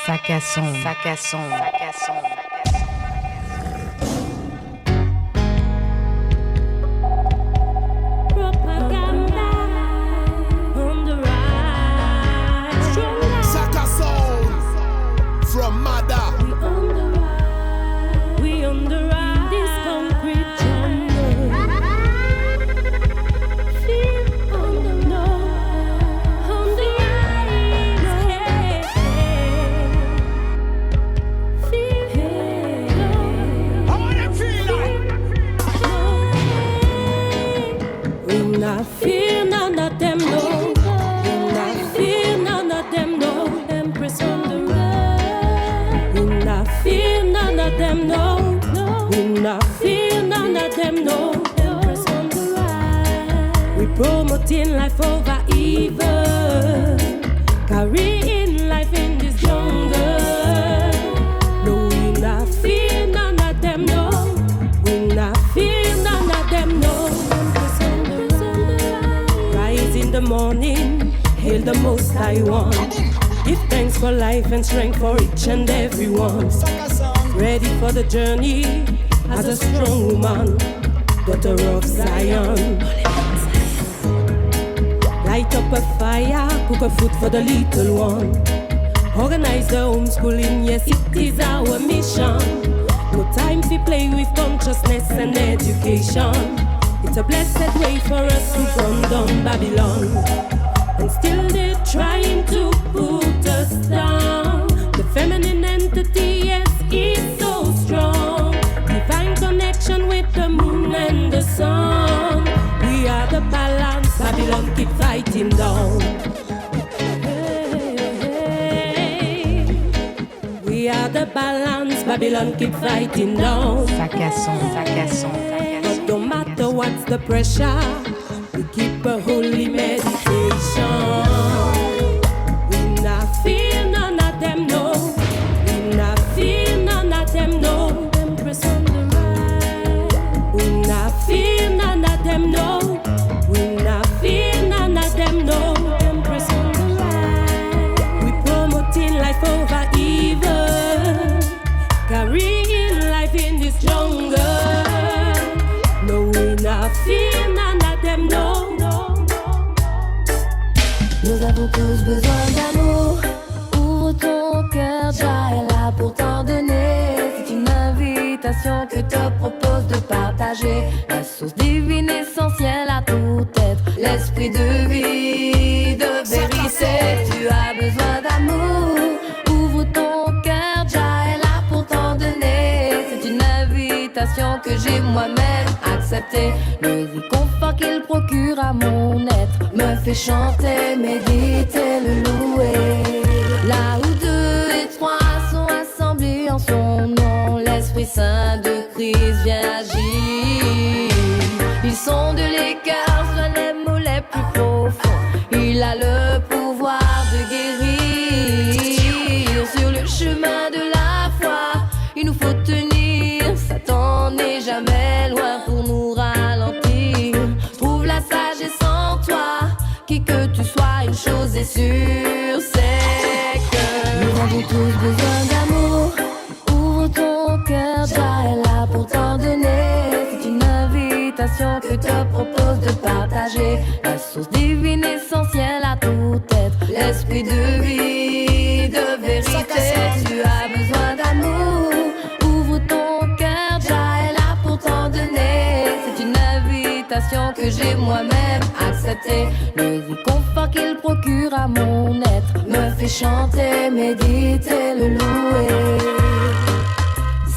Sac à son, sac à son, sac à son. From Mada, we on the ride, this concrete jungle. Feel on the rise, feel. how wanna feel like? We not fear none of them, no. We not fear none of them, no. Empress on the ride. We not fear none of them, no. We not fear none of them, no. Empress on the ride. We promoting life over evil, carrying life in this jungle. No, we not fear none of them, no. We not fear none of them, no. Empress on the ride. Rise in the morning, hail the Most High One. Give thanks for life and strength for each and every one. Ready for the journey as a strong woman, daughter of Zion. Light up a fire, cook a food for the little one. Organize the homeschooling, yes, it is our mission. No time to play with consciousness and education. It's a blessed way for us to run down Babylon. And still they're trying to put us down. The feminine entity, yes, is so strong. Divine connection with the moon and the sun. We are the balance, Babylon keep fighting down. We are the balance, Babylon keep fighting down. Sac à son, sac à son, sac à son. But no matter what's the pressure, we keep a holy meditation. We not fear none of them, no. We not fear none of them, no. Empress on the ride. We not fear none of them, no. We not fear none of them, no. Empress on the ride. We promoting life over evil, carrying life in this jungle. No, we not fear none of them, no. Nous avons tous besoin d'amour. Ouvre ton cœur, Jah est là pour t'en donner. C'est une invitation que te propose de partager la source divine essentielle à tout être, l'esprit de vie, de vérité. Tu as besoin d'amour. Ouvre ton cœur, Jah est là pour t'en donner. C'est une invitation que j'ai moi-même acceptée. Le réconfort qu'il procure à mon être me fait chanter, méditer, le louer. Là où deux et trois sont assemblés en son nom, l'Esprit Saint de Christ vient agir. Ils sont de l'écart sur les mots les plus profonds. Il a le pouvoir de guérir. Sur le chemin de la foi, il nous faut tenir. Satan n'est jamais loin pour nous ralentir. Trouve la sagesse en toi. Qui que tu sois, une chose est sûre, c'est que nous avons tous besoin d'amour. Ouvre ton cœur, Jah est là pour t'en donner. C'est une invitation que te propose de partager la source divine essentielle à tout être, l'esprit de vie, de vérité. Tu as besoin d'amour. Ouvre ton cœur, Jah est là pour t'en donner. C'est une invitation que j'ai moi-même acceptée. Le réconfort qu'il procure à mon être me fait chanter, méditer, le louer.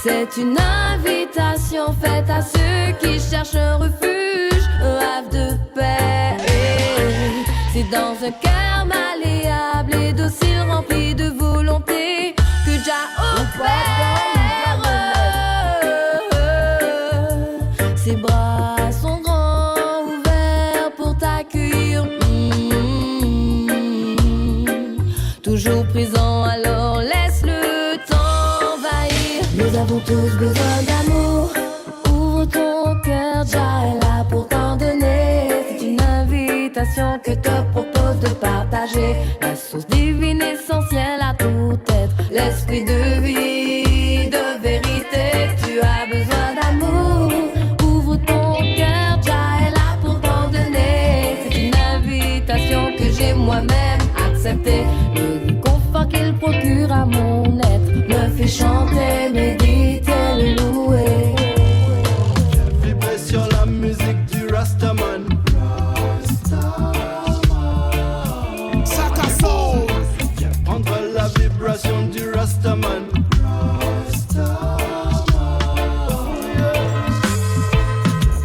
C'est une invitation faite à ceux qui cherchent un refuge, un havre de paix. C'est dans un cœur malléable et docile, rempli de volonté, que Jah opère. Ses bras sont grands, ouverts pour t'accueillir. Toujours présent, alors laisse-le t'envahir. Nous avons tous besoin d'amour. Ouvre ton cœur, Jah est là pour t'en donner. C'est une invitation que te propose de partager la source divine l'esprit de vie, de vérité. Tu as besoin d'amour, ouvre ton cœur, Jah est là pour t'en donner. C'est une invitation que j'ai moi-même acceptée. Le confort qu'il procure à mon être me fait chanter, méditer, le louer. Vibrer sur la musique du Rastaman. Saka Soul. Prendre la vibration du Rastaman.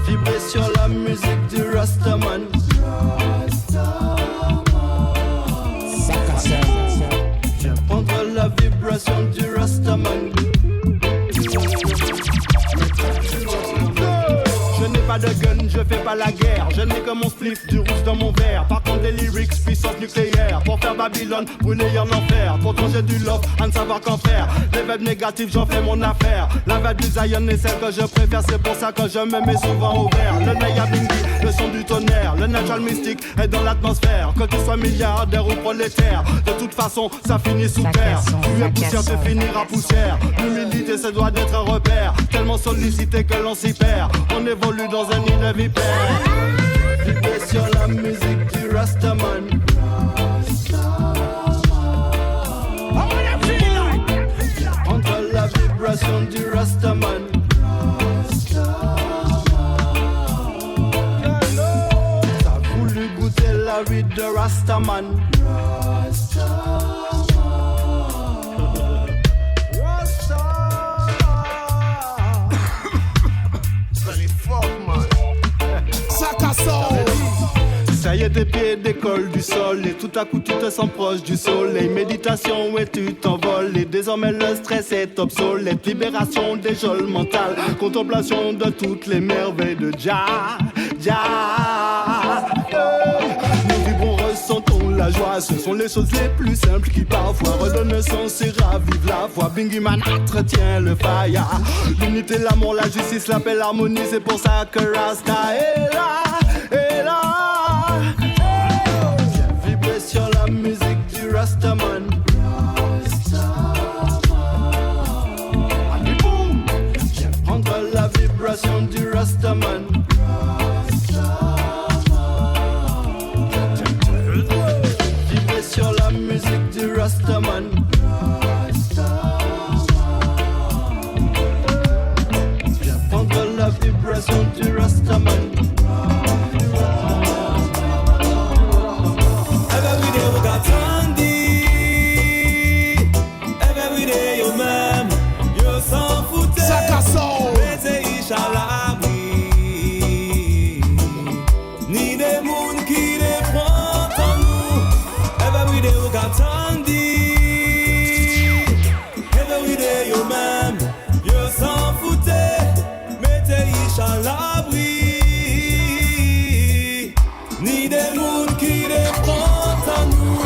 Vibrer sur la musique du Rastaman. Prendre la vibration du Rastaman. Je n'ai pas de gun, je fais pas la guerre. Je n'ai que mon spliff, du rouge dans mon verre. Par contre des lyrics, puissance nucléaire. Pour faire Babylone, brûler en enfer. Pourtant j'ai du love, à ne savoir qu'en faire. Les vibes négatives, j'en fais mon affaire. La vibe du Zion est celle que je préfère. C'est pour ça que je me mets souvent au vert. Le Naya Bingi, le son du tonnerre. Le natural mystique est dans l'atmosphère. Que tu sois milliardaire ou prolétaire, de toute façon ça finit sous terre. Tu es poussière, tu finiras poussière. L'humilité, ça doit être un repère. Tellement sollicité que l'on s'y perd. On évolue dans un nid de vipère. Vibrer sur la musique du Rastaman. Entre la vibration du Rastaman. T'as voulu goûter la vie de Rastaman. Saka Soul. Ça y est, tes pieds décollent du sol et tout à coup tu te sens proche du soleil. Méditation et tu t'envoles et désormais le stress est obsolète. Libération des geôles mentales, contemplation de toutes les merveilles de Jah, Jah. Nous vibrons, ressentons la joie. Ce sont les choses les plus simples qui parfois redonnent sens et ravivent la foi. Bingy Man entretient le fire. L'unité, l'amour, la justice, la paix, l'harmonie. C'est pour ça que Rasta est là, est là. Vibrer sur la musique du Rastaman. Allez, boum. Viens prendre la vibration du Rastaman. Vibrer sur la musique du Rastaman. Viens prendre la vibration du Rastaman. Saka Soul. Ni des moun qui les prend en nous. Every day we got Tandy. Every day yo même, yo s'en foutait. Mettez Ish à l'abri. Ni des moun qui les prend en nous.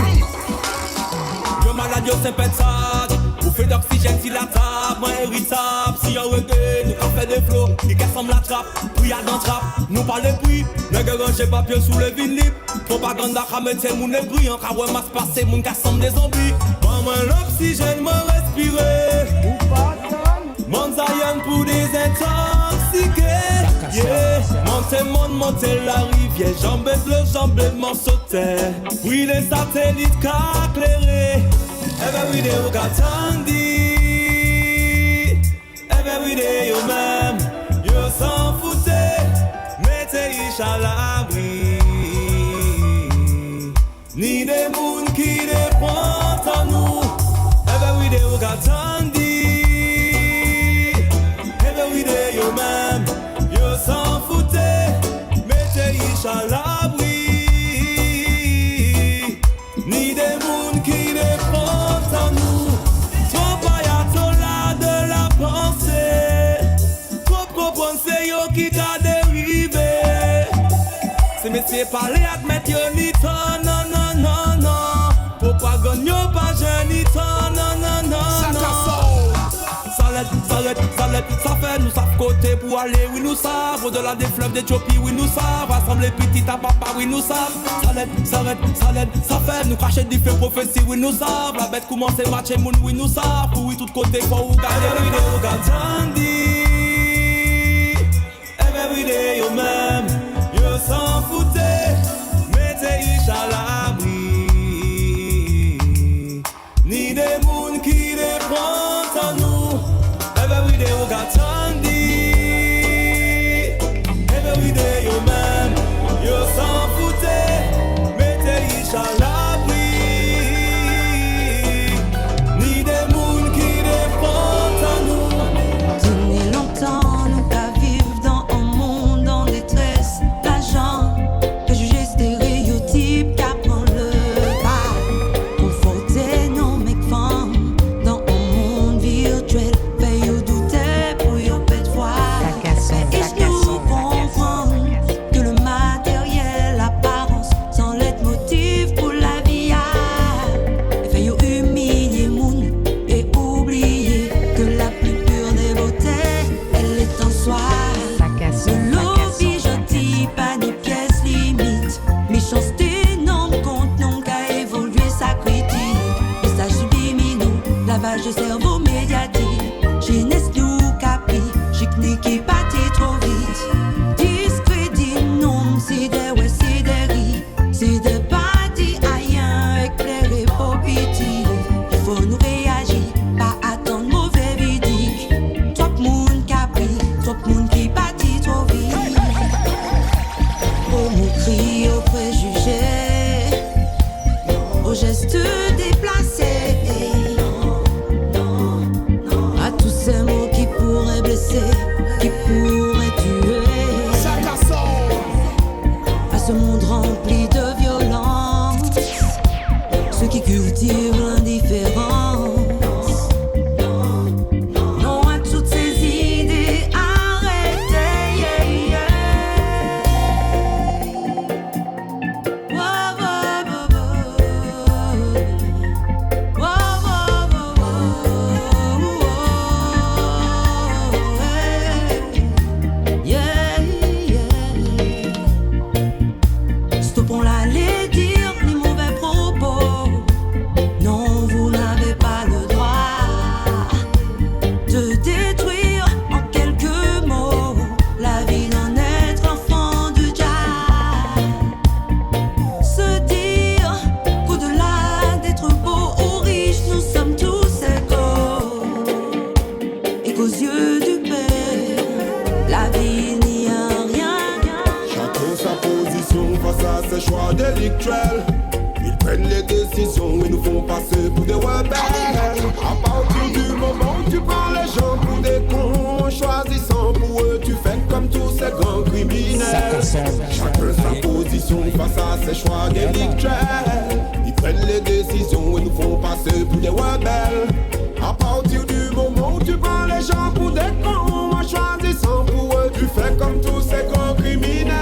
Yo malade yo c'est pétard. Fait d'oxygène si la table, moi irritable. Si on reggae, nous on fait des flots. Qui ressemble la trappe, puis y'a dans trappe. Nous parle de bruit, les gars rangez papier sous le vinyle. Propagande à mettre moun est bruyant. Car ouais, masse passé, moun qui ressemble des zombies. Moi l'oxygène, moi respirer. Mon Zion pour désintoxiquer. Yeah, montez la rivière. Jambes bleues, jambes m'en sauter. Oui, les satellites qu'éclairés. Every day we got Tandy. Every day yo même, yo s'en foutait. Mettez Ish à l'abri. Ni des moun qui les prend en nous. Every day we got Tandy. Every day yo même, yo s'en foutait. Mettez Ish à l'abri. Ni des moun qui les prend. C'est métier parler admettre yo ni ton non non non non. Propagande yo pas jeune ni ton non non non non. Ça Ça fait nous savent côté pour aller, oui nous savent. Au-delà des fleuves d'Éthiopie, oui nous savent. Rassembler petites à papa, oui nous savent. Ça fait nous cracher des faits prophéties, oui nous savent. La bête commence à matcher moun, oui nous savent. Pour oui tout côté, faut ou garder, oui nous gardons. Every day yo même, yo s'en foutait. Mettez ich à l'abri. Ni des moun qui dépendent en nous. Every day yo gardandi. Every day yo même, yo s'en foutait. Mettez ich à l'abri. Ni des moun qui dépendent en nous. Tenez longtemps nous qu'à vivre dans un monde en détresse. L'argent que juger stéréotype qu'à prendre le pas. Conforter nos mecs femmes dans un monde virtuel. Paye ou douter pour y pète foi. Et je nous comprends que le matériel, l'apparence, sans l'être motif pour la vie. Et fait you humilier moun et oublier que la plus pure des beautés, elle est en soi. De l'oubli gentil, pas ni pièce limite. Méchanceté, non compte, non qu'à évoluer sa critique. Message subliminaux, lavage de cerveau médiatique. Jeunesse nous capri, chic qui partit trop vite. Discrédit, non, c'est des ouais, c'est des ris. C'est des parties ailleurs, éclairés pour pitié. Il faut nous réagir, pas attendre mauvais vidique. Trop moun capri, trop moun qui partit trop vite. Au moquerie, aux préjugés, aux gestes déplacés. À tous ces mots qui pourraient blesser, qui pourraient tuer. Chaka Soul. À ce monde rempli de violence, ceux qui cultivent l'indifférence. Non à toutes ces idées, arrêtez. Wow, wow, wow, wow. Wow, wow, wow, wow. Yeah, yeah. Stoppons là les dires, les mauvais propos. Non, vous n'avez pas le droit de détruire en quelques mots la vie d'un être enfant de Jah. Se dire qu'au-delà d'être beau ou riche, nous sommes tous égaux. Et qu'aux yeux du Père, la vie n'y a rien. Chacun sa position face à ses choix délictuels. Ils prennent les décisions et nous font passer pour des rebelles. À partir du moment où tu prends les gens pour des cons, choisissant pour eux, tu fais comme tous ces grands criminels. Chacun sa position face à ses choix délictuels. Ils prennent les décisions et nous font passer pour des rebelles. À partir du moment où tu prends les gens pour des cons, en choisissant pour eux, tu fais comme tous ces grands criminels.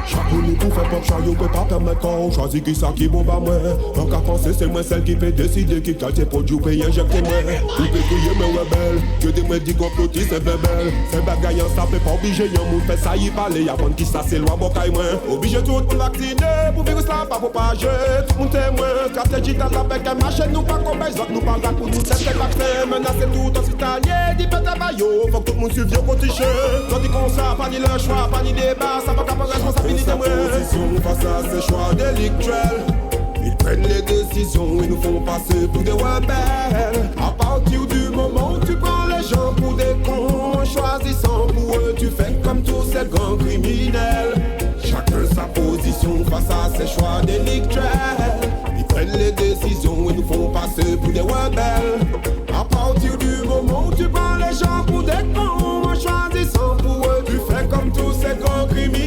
Chaque nous pour faire pop chariot, peut pas permettre qu'on choisit qui ça qui bombe à moi. En cas pensé, c'est moi celle qui peut décider qui cache ses produits pour y injecter moi. Vous pouvez crier mes rebelles, que des moi dit complotistes c'est bébel. C'est bagaille en ça, peut pas obliger y'a moun fait ça y parler. Y'a bon qui ça c'est loi bocaille moi. Obligé tout le monde vacciner, pour virus là pas propager. Tout le monde témoin, stratégie dans la bec, machine nous pas comme les autres, nous pas là pour nous tester vaccin. Menacer tout hospitalier, dit pète à baillot, faut que tout le monde suive bien protégé. Tandis qu'on ça, pas ni le choix, pas ni débat, ça va pas prendre responsabilité moi. Position face à ces choix délictuels. Ils prennent les décisions et nous font passer pour des rebelles. À partir du moment où tu prends les gens pour des cons, en choisissant pour eux, tu fais comme tous ces grands criminels. Chacun sa position face à ces choix délictuels. Ils prennent les décisions et nous font passer pour des rebelles. À partir du moment où tu prends les gens pour des cons, en choisissant pour eux, tu fais comme tous ces grands criminels.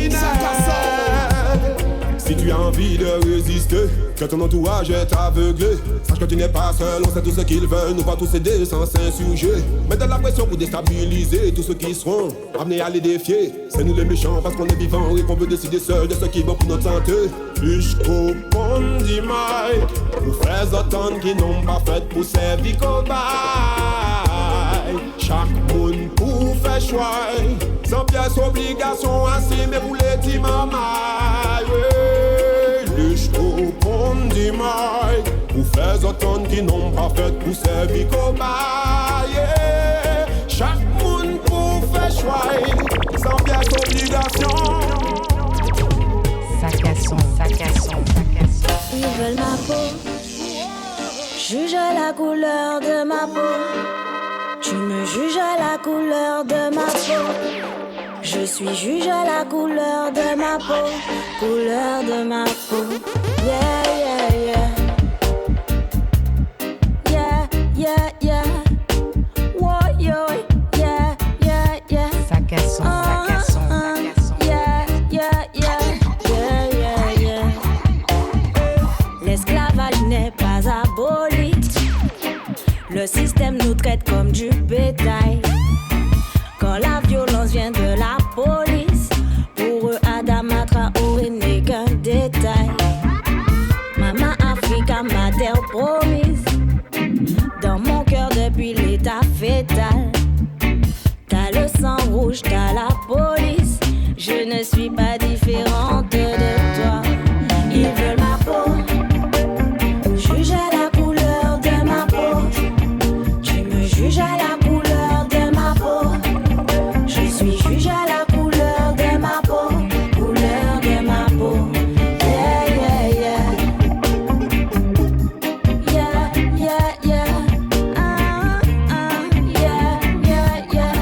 Si tu as envie de résister, que ton entourage est aveuglé, sache que tu n'es pas seul, on sait tout ce qu'ils veulent, nous pas tous aider sans s'insurger. Mets de la pression pour déstabiliser tous ceux qui seront amenés à les défier. C'est nous les méchants parce qu'on est vivants et qu'on veut décider seul de ce qui est bon pour notre santé. Jusqu'au pont d'Imaï, pour faire frères autant qui n'ont pas fait pour servir cobaye. Chaque monde pour faire choix, sans pièce obligation assumer pour les petits mamans. Luche au pont du mail, pour faire autant qui n'ont pas fait pour servir cobaye. Chaque monde pour faire choix, sans pièce obligation. Sac à son, sac à son, sac à son. Ils veulent ma peau, juge la couleur de ma peau. Tu me juges à la couleur de ma peau. Je suis juge à la couleur de ma peau. Couleur de ma peau. Yeah, yeah, yeah. Yeah, yeah, yeah. Whoa, yo, yeah, yeah, yeah. Sac à son, sac à son, sac à son. Yeah, yeah, yeah. Yeah, yeah, yeah. L'esclavage n'est pas aboli. Le système nous traite comme du bétail. Quand la violence vient de la police, pour eux Adama Traoré n'est qu'un détail. Maman Africa, ma terre promise, dans mon cœur depuis l'état fétal. T'as le sang rouge, t'as la police. Je ne suis pas différente de toi. Ils veulent ma peau, juge à la couleur de ma peau. Juge à la couleur de ma peau. Je suis juge à la couleur de ma peau. Couleur de ma peau. Yeah, yeah, yeah. Yeah, yeah, yeah. Yeah, yeah, yeah. Yeah, yeah, yeah.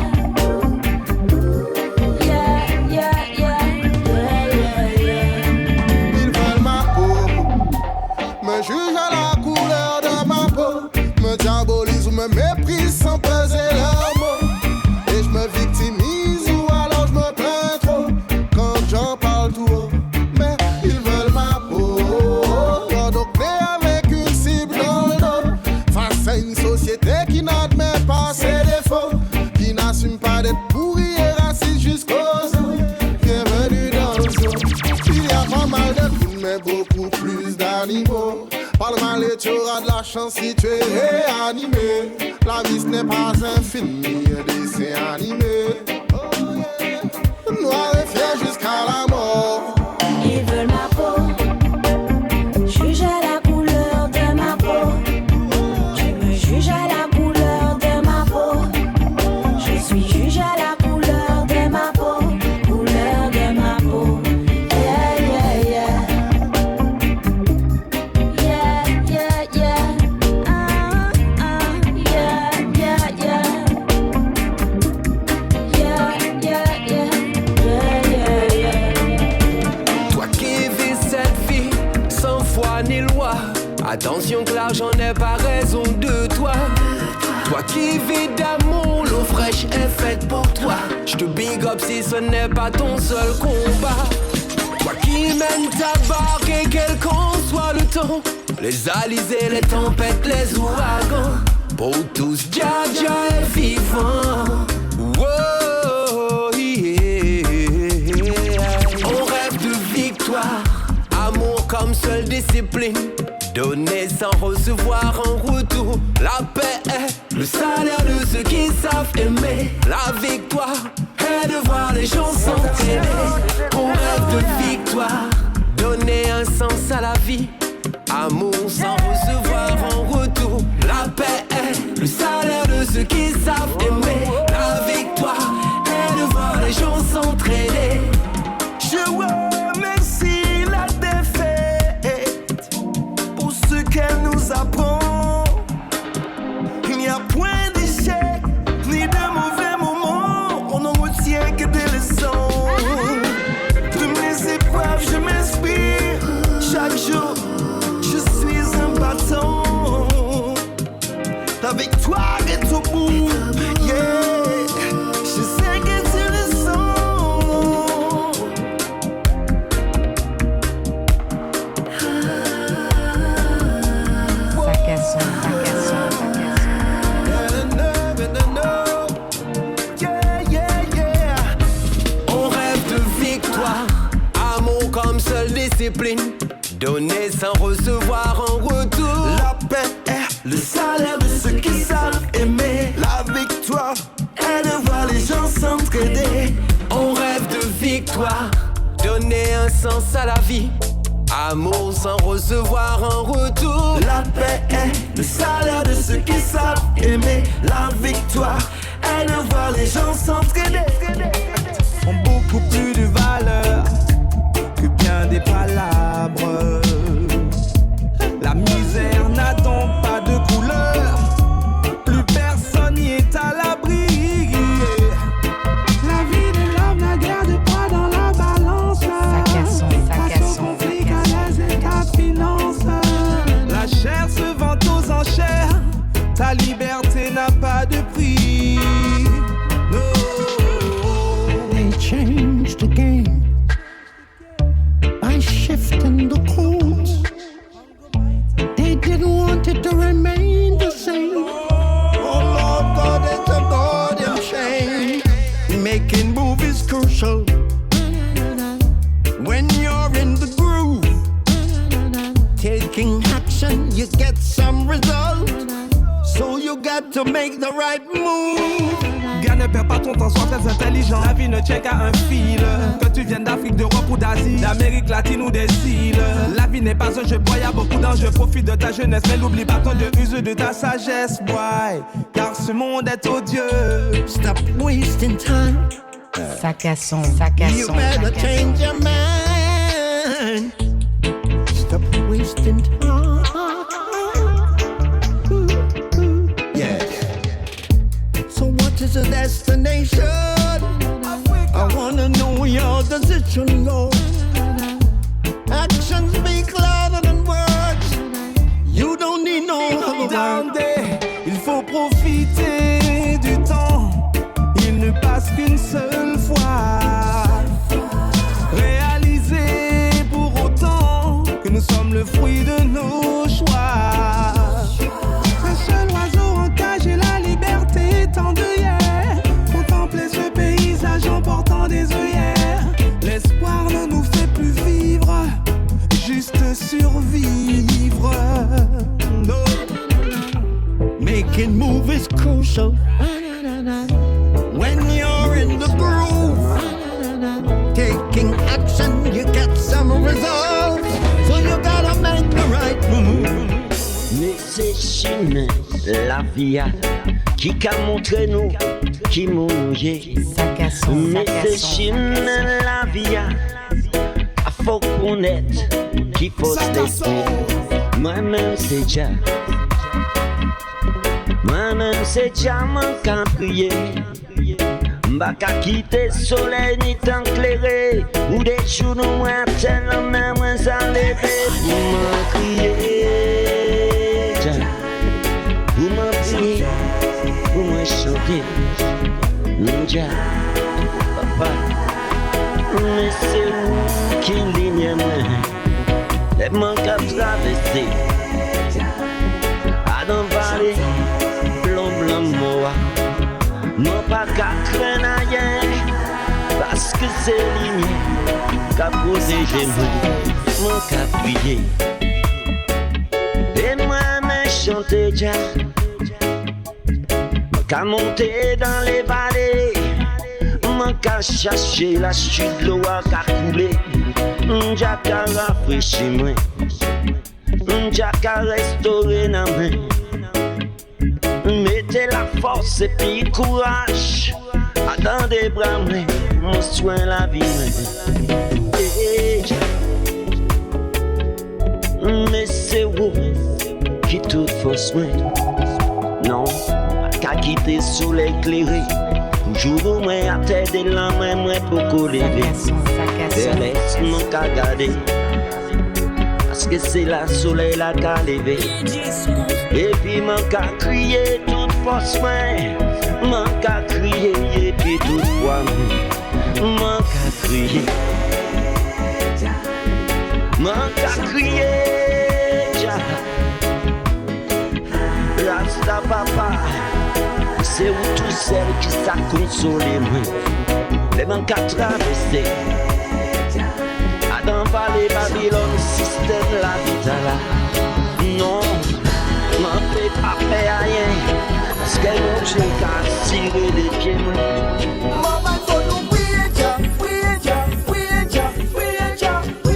Yeah, yeah, yeah. Ils veulent ma peau, me juge à la couleur de ma peau, me diabolise ou me méprise sans peser leurs mots. Et je me victimise ou alors je me plains trop quand j'en parle tout haut. Mais ils veulent ma peau, endoctrinés avec une cible dans le dos, face à une société qui n'admet pas ses défauts, qui n'assume pas d'être pourri et raciste jusqu'aux os. Bienvenue dans le zoo. Il y a pas mal de films mais beaucoup plus d'animaux. Parle mal et tu auras de la chance si tu es réanimé. La vie ce n'est pas un film ni un dessin animé. Oh yeah. Noir et fier jusqu'à la mort. Ils veulent ma peau, juge à la couleur de ma peau. Tu me juges à la couleur de ma peau. Je suis juge à la couleur de ma peau. Couleur de ma peau. Yeah, yeah, yeah. Yeah, yeah, yeah. Yeah, yeah, yeah. Yeah, yeah, yeah. Yeah, yeah, yeah. Toi qui vis cette vie sans foi ni loi, attention que l'argent n'est pas raison de toi. Toi qui vis d'amour, l'eau fraîche est faite pour toi. Je te big up si ce n'est pas ton seul combat. Toi qui mènes ta barque et quel qu'en soit le temps, les alizés, les tempêtes, les ouragans, pour tous, Jah Jah est vivant. Wow, yeah. On rêve de victoire, amour comme seule discipline, donner sans recevoir en retour. La paix est le salaire de ceux qui savent aimer. La victoire est de voir les gens s'entrainer. On rêve de victoire, donner un sens à la vie, amour sans recevoir en retour. La paix est le salaire de ceux qui savent aimer. La victoire est de voir les gens s'entrainer. Je remercie la défaite pour ce qu'elle nous apprend. Il n'y a point d'échec ni de mauvais moments. On n'en retient que des leçons. De mes épreuves, je m'inspire. Chaque jour, je suis un bâton. La victoire est au bout. Yeah. Je sais que tu le sens. Sac à son, sac à son, sac à son. On rêve de victoire, amour comme seule discipline, donner sans recevoir en retour. La sens à la vie. Amour sans recevoir un retour. La paix est le salaire de ceux qui savent aimer. La victoire est de voir les gens s'entraider. Ont beaucoup plus de valeur que bien des palabres. La misère n'a donc pas de couleur. Plus personne n'y est à l'abri. La vie de l'homme n'a guère de poids dans la balance. Face au conflit qu'à les états de finances. La chair se vend aux enchères. Ta liberté n'a pas de prix. No. They changed the game by shifting the codes. They didn't want it to remain the same. Oh Lord God, it's a God in change. Making movies crucial. When you're in the groove, taking action, you get some result. So you got to make the right move. Gars, ne perds pas ton temps, sois très intelligent. La vie ne tient qu'à un fil. Que tu viennes d'Afrique, d'Europe ou d'Asie, d'Amérique latine ou des îles. La vie n'est pas un jeu, boy, y'a beaucoup d'enjeux. Profite de ta jeunesse, mais n'oublie pas ton Dieu. Use de ta sagesse, boy. Car ce monde est odieux. Stop wasting time. Sac à son, sac à You son. better change your mind. Stop wasting time. Yeah. So what is the destination? I wanna know your decision, Lord. Actions speak louder than words. You don't need no other word. Il faut profiter du temps. Il ne passe qu'une seule fois. Réaliser pour autant que nous sommes le fruit de nos choix. Un seul oiseau en cage et la liberté étant deuillère. Contempler ce paysage en portant des œillères. L'espoir ne nous fait plus vivre, juste survivre. No. Making movies crucial. When you're in the groove, taking action, you get some results. So you gotta make the right move. Mais c'est Chine, la vie qui a montré nous qui mouillé. Mais c'est Chine, la vie faut connaître qui faut l'esprit. Moi-même c'est déjà. Moi-même c'est déjà mon camp prier. M'baka quitter soleil ni temps clairé. Ou des jours nous moins tellement moins enlevé. Pour m'en crier. Pour m'en prier. Pour m'en chanter. Ninja. Papa. Mais c'est où qui ligne moi. Les manques à traverser. À dans vallée. Blanc moi. Non pas qu'à craindre rien, parce que c'est ligne qu'à protéger moi, mon qu'à prier. Et moi me chanter déjà, qu'à monter dans les vallées, mon qu'à chercher la chute de l'eau qu'à couler, j'ai qu'à rafraîchir moi, j'ai qu'à restaurer la main. Mettez la force et puis courage. À dans des bras, mon soin la vie. Mais c'est vous qui tout faut soin. Non, qu'à quitter sous l'éclairé. Toujours moi à tête de la main, moi pour coller. Laisse mon qu'à garder. Parce que c'est la soleil la qu'à lever. Et puis mon qu'à crier toute force mon qu'à crier et puis toute voix mon qu'à crier mon qu'à crier Rasta papa c'est où tout seul qui s'a consolé moi les manques à traverser à dans vallée Babylone système la vie là non m'en fais pas faire rien parce que mon Dieu qu'a tiré des pieds Maman faut nous prier, prier, prier, prier, prier.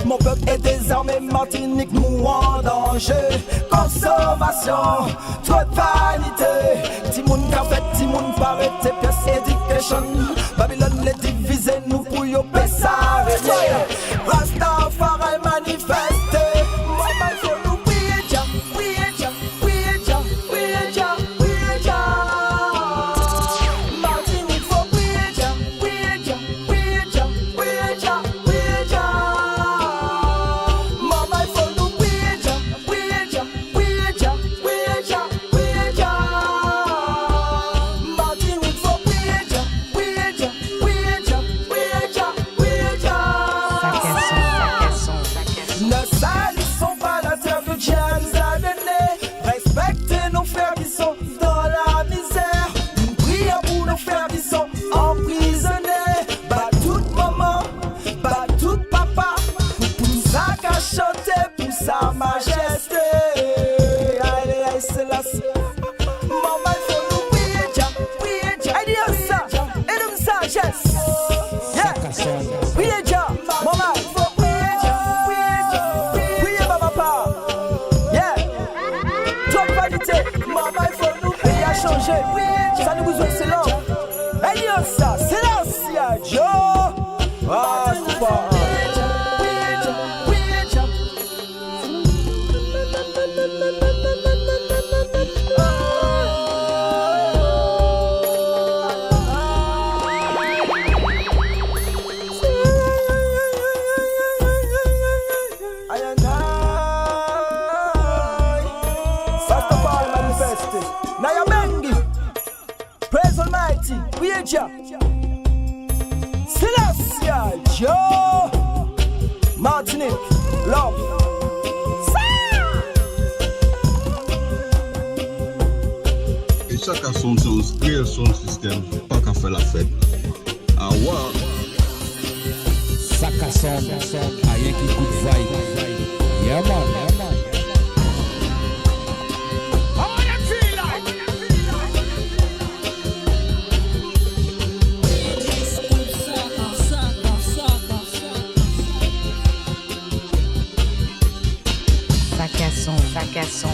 Mon peuple est désarmé, Martinique nous en danger. Consommation, trop de vanité. Timoun qu'a fait, Timoun paraît, tes pièces éducation. Babylone les divisé, nous pour y s'arrêter. Rastafari manifesté. Maman, il faut nous prier, Jah, prier, Jah, prier, Jah, prier, Jah, prier, Jah. Martinique, faut prier, Jah, prier, Jah, prier, Jah, prier, Jah, prier, Jah. Maman, il faut nous prier, Jah, prier, Jah, prier, Jah, prier, Jah, prier, Jah. Martinique, faut prier, Jah, prier, Jah, prier, Jah, prier, Jah, prier, Jah. Ne salissons pas la terre que Dieu nous a donnée. Respectez nos frères qui sont dans la misère. Nous prions pour nos frères qui sont emprisonnés. Bat toute maman, bat tout papa. Pour ça qu'a chanté, pour sa majesté. Allez, allez, c'est la maman, il faut nous prier, Jah, prier, Jah. Allez, ça, et nous sagesse. Yeah, prier, Jah, maman, il faut prier, Jah, prier, Jah. Prier, papa. Yeah, trop de vanité, maman, il faut nous prier à changer. Ça nous besoin, c'est là. Allez, ça, c'est là, si à Joe. Ah, c'est pas. Rastafari manifested. Naya Bengi, praise Almighty, we are Jah. Celestia, Joe, Martinique, love. Et chacun son créer son système, pas qu'à faire la fête. Ah ouais. Saka son, rien qui coûte vibe. Yeah man. Sac à son.